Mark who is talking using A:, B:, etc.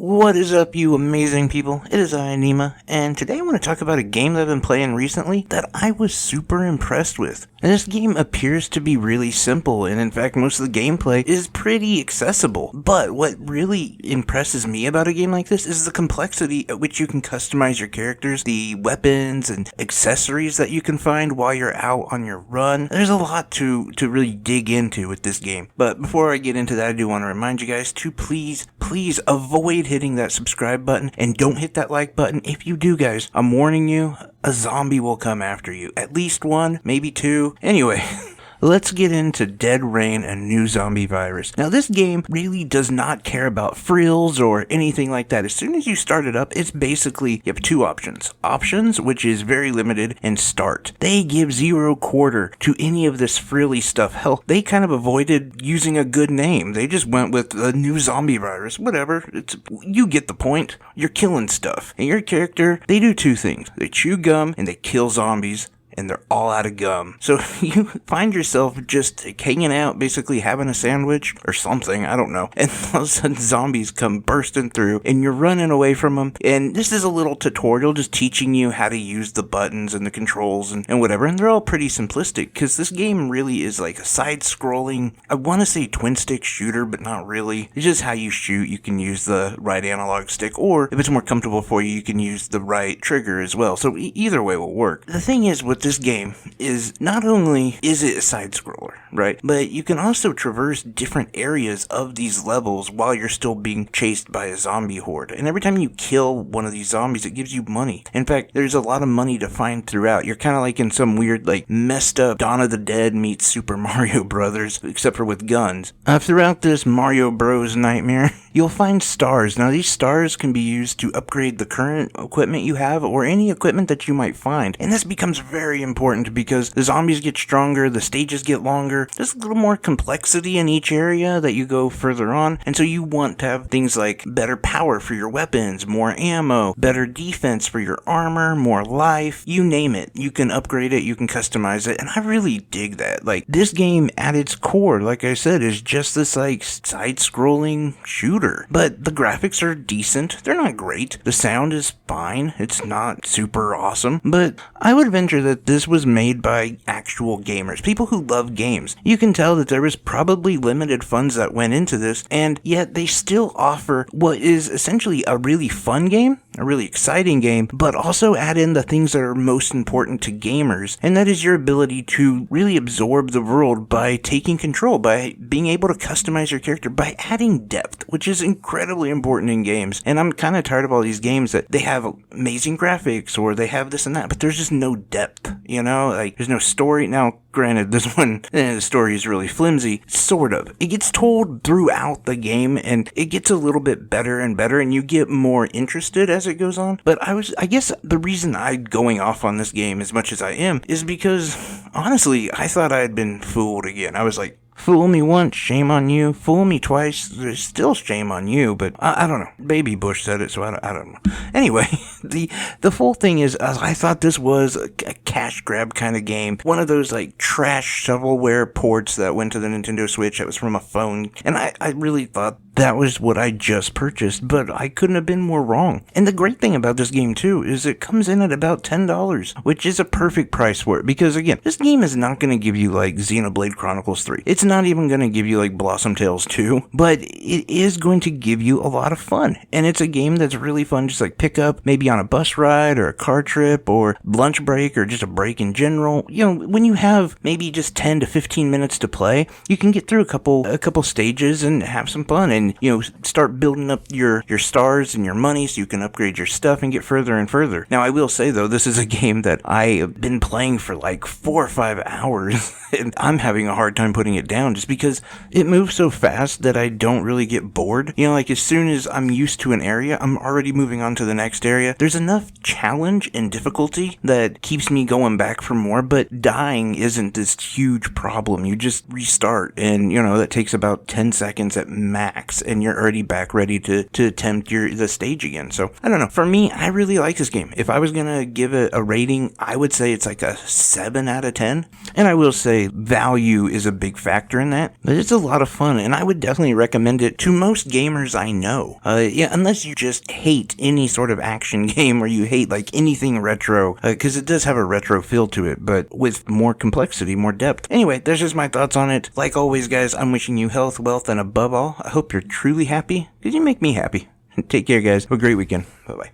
A: What is up, you amazing people? It is I, Nima, and today I want to talk about a game that I've been playing recently that I was super impressed with. And this game appears to be really simple, and in fact, most of the gameplay is pretty accessible. But what really impresses me about a game like this is the complexity at which you can customize your characters, the weapons and accessories that you can find while you're out on your run. There's a lot to really dig into with this game. But before I get into that, I do want to remind you guys to please avoid hitting that subscribe button and don't hit that like button. If you do, guys, I'm warning you, a zombie will come after you. At least one, maybe two. Anyway, let's get into Dead Rain, a new zombie virus. Now, this game really does not care about frills or anything like that. As soon as you start it up, it's basically, you have two options. Options, which is very limited, and start. They give zero quarter to any of this frilly stuff. Hell, they kind of avoided using a good name. They just went with a new zombie virus. Whatever. You get the point. You're killing stuff. And your character, they do two things. They chew gum and they kill zombies. And they're all out of gum. So you find yourself just hanging out, basically having a sandwich or something, I don't know. And all of a sudden zombies come bursting through and you're running away from them. And this is a little tutorial just teaching you how to use the buttons and the controls and whatever. And they're all pretty simplistic because this game really is like a side-scrolling, I want to say twin-stick shooter, but not really. It's just how you shoot. You can use the right analog stick, or if it's more comfortable for you, you can use the right trigger as well. So either way will work. The thing is with this game is not only is it a side scroller, right? But you can also traverse different areas of these levels while you're still being chased by a zombie horde. And every time you kill one of these zombies, it gives you money. In fact, there's a lot of money to find throughout. You're kind of like in some weird, like, messed up Dawn of the Dead meets Super Mario Brothers, except for with guns. Throughout this Mario Bros. Nightmare, you'll find stars. Now, these stars can be used to upgrade the current equipment you have or any equipment that you might find. And this becomes very important because the zombies get stronger, the stages get longer, there's a little more complexity in each area that you go further on, and so you want to have things like better power for your weapons, more ammo, better defense for your armor, more life, you name it. You can upgrade it, you can customize it, and I really dig that. Like, this game at its core, like I said, is just this like side-scrolling shooter, but the graphics are decent. They're not great. The sound is fine. It's not super awesome, but I would venture that this was made by actual gamers, people who love games. You can tell that there was probably limited funds that went into this, and yet they still offer what is essentially a really fun game, a really exciting game, but also add in the things that are most important to gamers, and that is your ability to really absorb the world by taking control, by being able to customize your character, by adding depth, which is incredibly important in games. And I'm kind of tired of all these games that they have amazing graphics or they have this and that, but there's just no depth, you know? Like, there's no story. Now, granted, this one, the story is really flimsy, sort of. It gets told throughout the game, and it gets a little bit better and better, and you get more interested as it goes on. But I guess the reason I'm going off on this game as much as I am is because, honestly, I thought I had been fooled again. I was like, fool me once, shame on you. Fool me twice, there's still shame on you. But I don't know. Baby Bush said it, so I don't know. Anyway, the full thing is, I thought this was a cash grab kind of game. One of those like trash shovelware ports that went to the Nintendo Switch that was from a phone. And I really thought that was what I just purchased, but I couldn't have been more wrong. And the great thing about this game too is it comes in at about $10, which is a perfect price for it. Because again, this game is not going to give you like Xenoblade Chronicles 3. It's not even going to give you like Blossom Tales 2, but it is going to give you a lot of fun. And it's a game that's really fun, just like pick up maybe on a bus ride or a car trip or lunch break or just a break in general. You know, when you have maybe just 10 to 15 minutes to play, you can get through a couple stages and have some fun and, you know, start building up your stars and your money so you can upgrade your stuff and get further and further. Now, I will say though, this is a game that I have been playing for like 4 or 5 hours and I'm having a hard time putting it down just because it moves so fast that I don't really get bored. You know, like as soon as I'm used to an area, I'm already moving on to the next area. there's enough challenge and difficulty that keeps me going back for more, but dying isn't this huge problem. You just restart, and that takes about 10 seconds at max, and you're already back ready to attempt the stage again. So I don't know. For me, I really like this game. If I was gonna give it a rating, I would say it's like a 7 out of 10. And I will say value is a big factor in that, but it's a lot of fun, and I would definitely recommend it to most gamers I know. Unless you just hate any sort of action game, or you hate like anything retro, because it does have a retro feel to it, but with more complexity, more depth. Anyway, that's just my thoughts on it. Like always, guys, I'm wishing you health, wealth, and above all, I hope you're truly happy, because you make me happy. Take care, guys. Have a great weekend. Bye-bye.